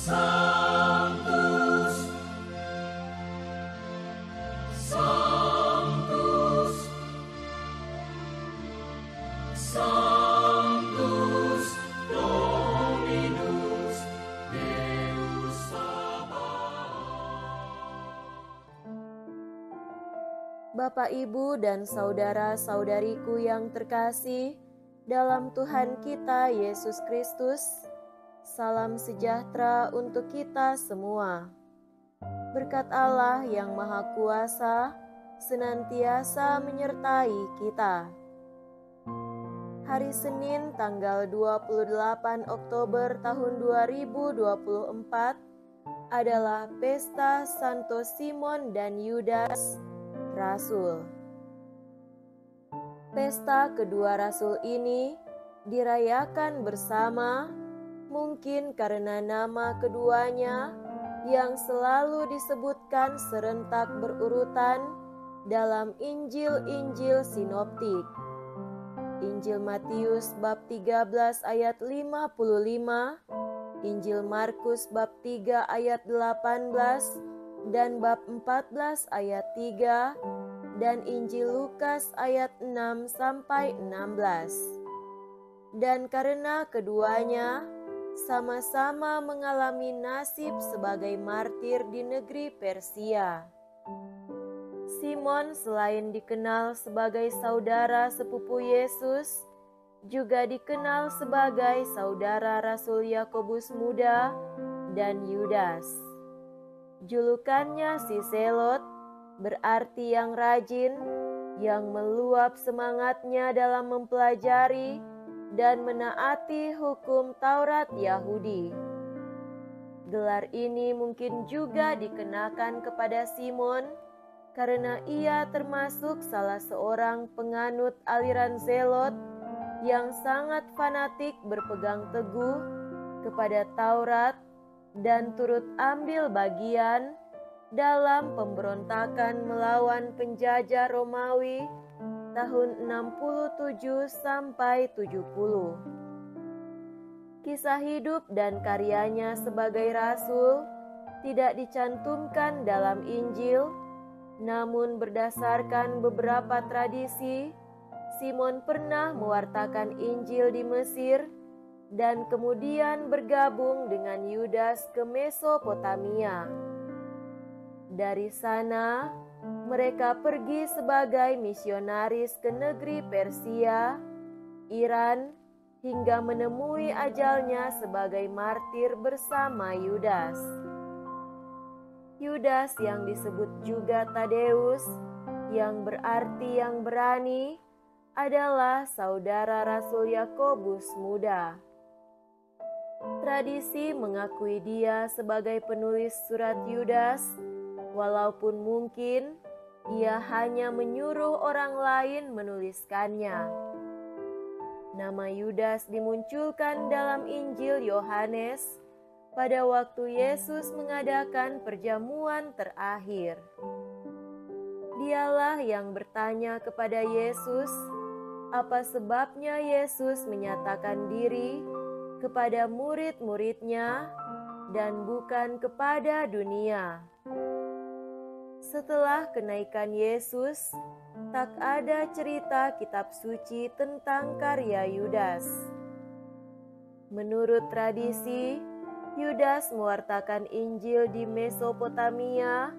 Sanctus, Sanctus, Sanctus Dominus Deus Sabaoth. Bapak, Ibu, dan saudara-saudariku yang terkasih dalam Tuhan kita Yesus Kristus, salam sejahtera untuk kita semua. Berkat Allah yang Maha Kuasa senantiasa menyertai kita. Hari Senin tanggal 28 Oktober tahun 2024 adalah Pesta Santo Simon dan Yudas, Rasul. Pesta kedua rasul ini dirayakan bersama, mungkin karena nama keduanya yang selalu disebutkan serentak berurutan dalam Injil-Injil sinoptik. Injil Matius bab 13 ayat 55, Injil Markus bab 3 ayat 18 dan bab 14 ayat 3, dan Injil Lukas ayat 6 sampai 16. Dan karena keduanya sama-sama mengalami nasib sebagai martir di negeri Persia. Simon selain dikenal sebagai saudara sepupu Yesus, juga dikenal sebagai saudara Rasul Yakobus Muda dan Yudas. Julukannya si Selot, berarti yang rajin, yang meluap semangatnya dalam mempelajari dan menaati hukum Taurat Yahudi. Gelar ini mungkin juga dikenakan kepada Simon karena ia termasuk salah seorang penganut aliran Zelot yang sangat fanatik berpegang teguh kepada Taurat dan turut ambil bagian dalam pemberontakan melawan penjajah Romawi tahun 67 sampai 70. Kisah hidup dan karyanya sebagai rasul tidak dicantumkan dalam Injil, namun berdasarkan beberapa tradisi, Simon pernah mewartakan Injil di Mesir dan kemudian bergabung dengan Yudas ke Mesopotamia. Dari sana, mereka pergi sebagai misionaris ke negeri Persia, Iran, hingga menemui ajalnya sebagai martir bersama Yudas. Yudas yang disebut juga Tadeus, yang berarti yang berani, adalah saudara Rasul Yakobus Muda. Tradisi mengakui dia sebagai penulis surat Yudas, walaupun mungkin ia hanya menyuruh orang lain menuliskannya. Nama Yudas dimunculkan dalam Injil Yohanes pada waktu Yesus mengadakan perjamuan terakhir. Dialah yang bertanya kepada Yesus, apa sebabnya Yesus menyatakan diri kepada murid-muridnya dan bukan kepada dunia. Setelah kenaikan Yesus, tak ada cerita kitab suci tentang karya Yudas. Menurut tradisi, Yudas mewartakan Injil di Mesopotamia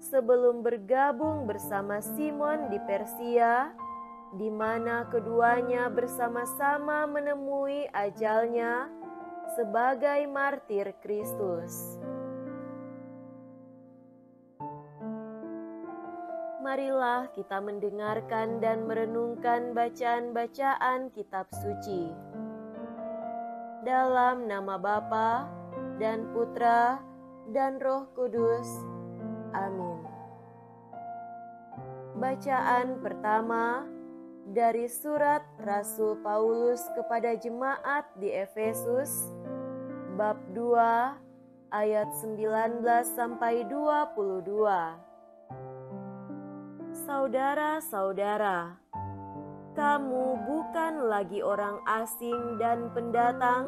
sebelum bergabung bersama Simon di Persia, di mana keduanya bersama-sama menemui ajalnya sebagai martir Kristus. Marilah kita mendengarkan dan merenungkan bacaan-bacaan kitab suci. Dalam nama Bapa dan Putra dan Roh Kudus. Amin. Bacaan pertama dari surat Rasul Paulus kepada jemaat di Efesus, bab 2 ayat 19 sampai 22. Saudara-saudara, kamu bukan lagi orang asing dan pendatang,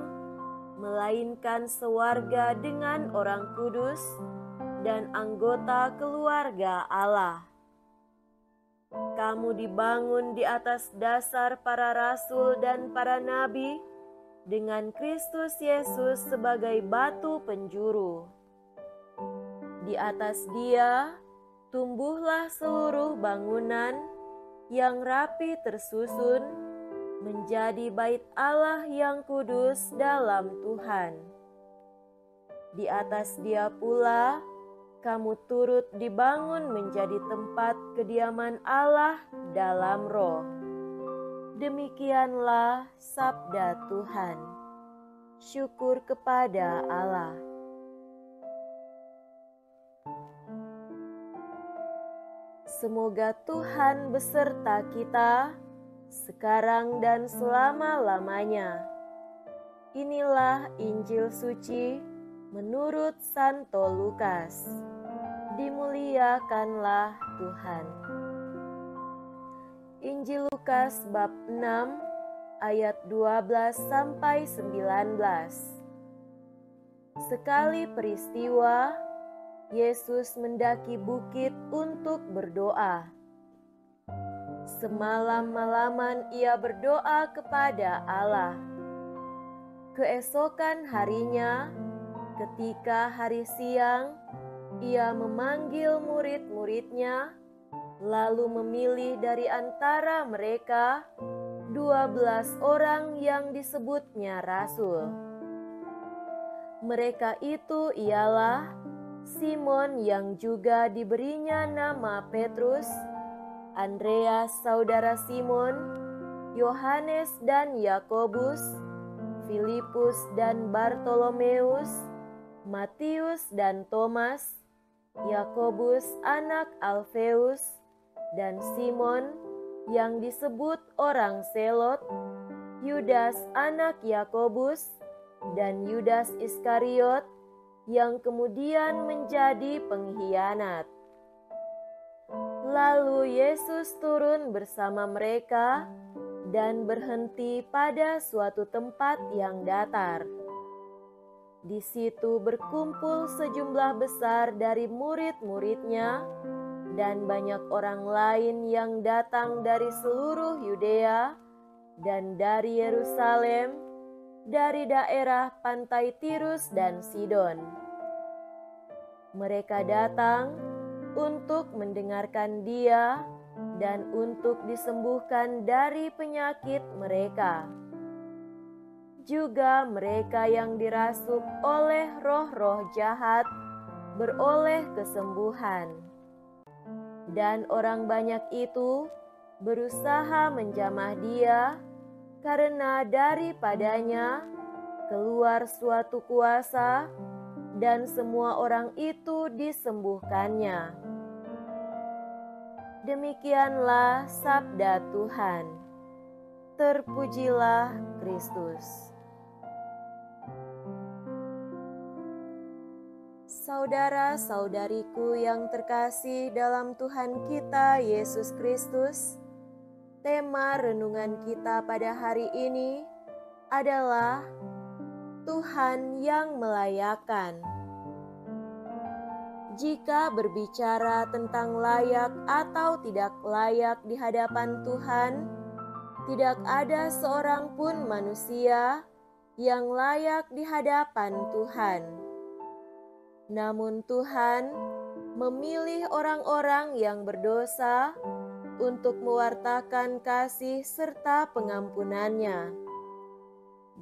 melainkan sewarga dengan orang kudus dan anggota keluarga Allah. Kamu dibangun di atas dasar para rasul dan para nabi, dengan Kristus Yesus sebagai batu penjuru. Di atas Dia tumbuhlah seluruh bangunan yang rapi tersusun menjadi bait Allah yang kudus dalam Tuhan. Di atas Dia pula kamu turut dibangun menjadi tempat kediaman Allah dalam Roh. Demikianlah sabda Tuhan. Syukur kepada Allah. Semoga Tuhan beserta kita sekarang dan selama-lamanya. Inilah Injil suci menurut Santo Lukas. Dimuliakanlah Tuhan. Injil Lukas bab 6 ayat 12 sampai 19. Sekali peristiwa, Yesus mendaki bukit untuk berdoa. Semalam-malaman ia berdoa kepada Allah. Keesokan harinya, ketika hari siang, ia memanggil murid-muridnya, lalu memilih dari antara mereka 12 orang yang disebutnya rasul. Mereka itu ialah Simon yang juga diberinya nama Petrus, Andreas saudara Simon, Yohanes dan Yakobus, Filipus dan Bartolomeus, Matius dan Thomas, Yakobus anak Alfeus, dan Simon yang disebut orang Selot, Yudas anak Yakobus, dan Yudas Iskariot yang kemudian menjadi pengkhianat. Lalu Yesus turun bersama mereka dan berhenti pada suatu tempat yang datar. Di situ berkumpul sejumlah besar dari murid-muridnya dan banyak orang lain yang datang dari seluruh Yudea dan dari Yerusalem, dari daerah pantai Tirus dan Sidon. Mereka datang untuk mendengarkan Dia dan untuk disembuhkan dari penyakit mereka. Juga mereka yang dirasuk oleh roh-roh jahat beroleh kesembuhan. Dan orang banyak itu berusaha menjamah Dia, karena daripadanya keluar suatu kuasa, dan semua orang itu disembuhkannya. Demikianlah sabda Tuhan. Terpujilah Kristus. Saudara-saudariku yang terkasih dalam Tuhan kita Yesus Kristus, tema renungan kita pada hari ini adalah Tuhan yang melayakkan. Jika berbicara tentang layak atau tidak layak di hadapan Tuhan, tidak ada seorang pun manusia yang layak di hadapan Tuhan. Namun Tuhan memilih orang-orang yang berdosa untuk mewartakan kasih serta pengampunannya.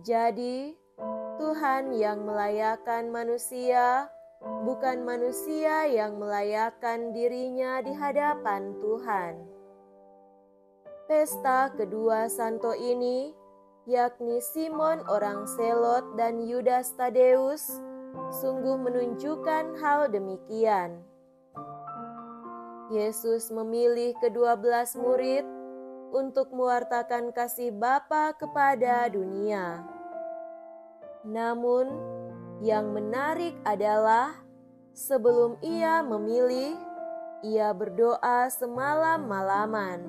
Jadi, Tuhan yang melayakkan manusia, bukan manusia yang melayakkan dirinya di hadapan Tuhan. Pesta kedua santo ini, yakni Simon orang Selot dan Yudas Tadeus, sungguh menunjukkan hal demikian. Yesus memilih ke-12 murid untuk mewartakan kasih Bapa kepada dunia. Namun, yang menarik adalah sebelum Ia memilih, Ia berdoa semalam-malaman.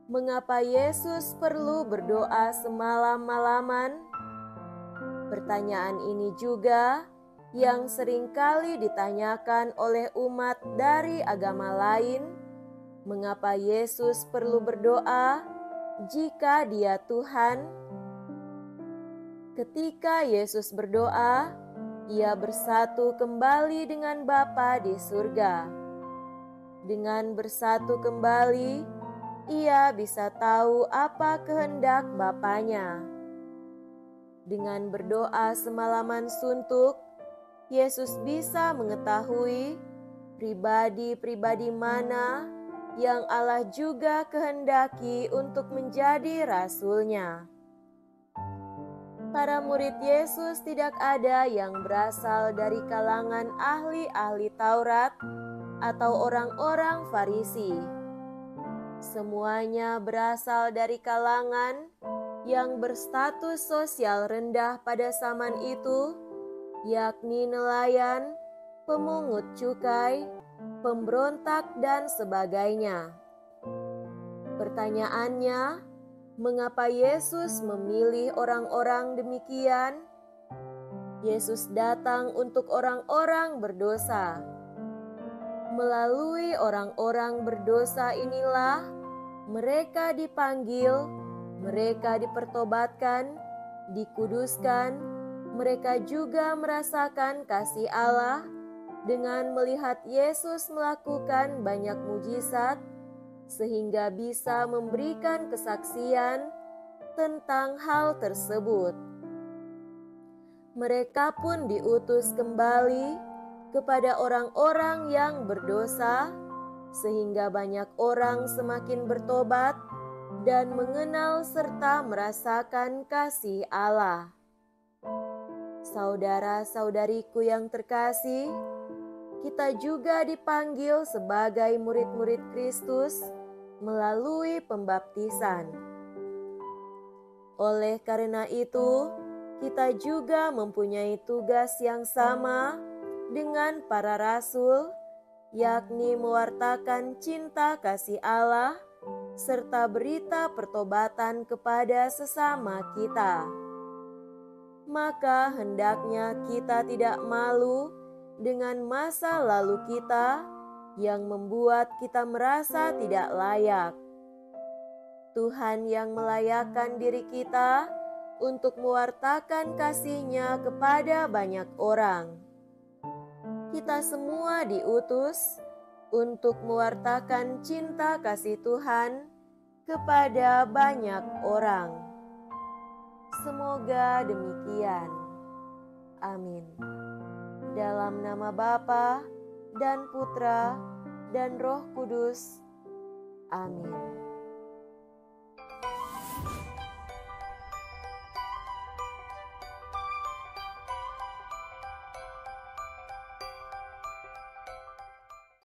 Mengapa Yesus perlu berdoa semalam-malaman? Pertanyaan ini juga yang seringkali ditanyakan oleh umat dari agama lain, mengapa Yesus perlu berdoa jika Dia Tuhan? Ketika Yesus berdoa, Ia bersatu kembali dengan Bapa di surga. Dengan bersatu kembali, Ia bisa tahu apa kehendak Bapanya. Dengan berdoa semalaman suntuk, Yesus bisa mengetahui pribadi-pribadi mana yang Allah juga kehendaki untuk menjadi rasul-Nya. Para murid Yesus tidak ada yang berasal dari kalangan ahli-ahli Taurat atau orang-orang Farisi. Semuanya berasal dari kalangan yang berstatus sosial rendah pada zaman itu, yakni nelayan, pemungut cukai, pemberontak, dan sebagainya. Pertanyaannya, mengapa Yesus memilih orang-orang demikian? Yesus datang untuk orang-orang berdosa. Melalui orang-orang berdosa inilah mereka dipanggil, mereka dipertobatkan, dikuduskan, mereka juga merasakan kasih Allah dengan melihat Yesus melakukan banyak mujizat, sehingga bisa memberikan kesaksian tentang hal tersebut. Mereka pun diutus kembali kepada orang-orang yang berdosa, sehingga banyak orang semakin bertobat dan mengenal serta merasakan kasih Allah. Saudara-saudariku yang terkasih, kita juga dipanggil sebagai murid-murid Kristus melalui pembaptisan. Oleh karena itu, kita juga mempunyai tugas yang sama dengan para rasul, yakni mewartakan cinta kasih Allah serta berita pertobatan kepada sesama kita. Maka hendaknya kita tidak malu dengan masa lalu kita yang membuat kita merasa tidak layak. Tuhan yang melayakkan diri kita untuk mewartakan kasih-Nya kepada banyak orang. Kita semua diutus untuk mewartakan cinta kasih Tuhan kepada banyak orang. Semoga demikian. Amin. Dalam nama Bapa dan Putra dan Roh Kudus. Amin.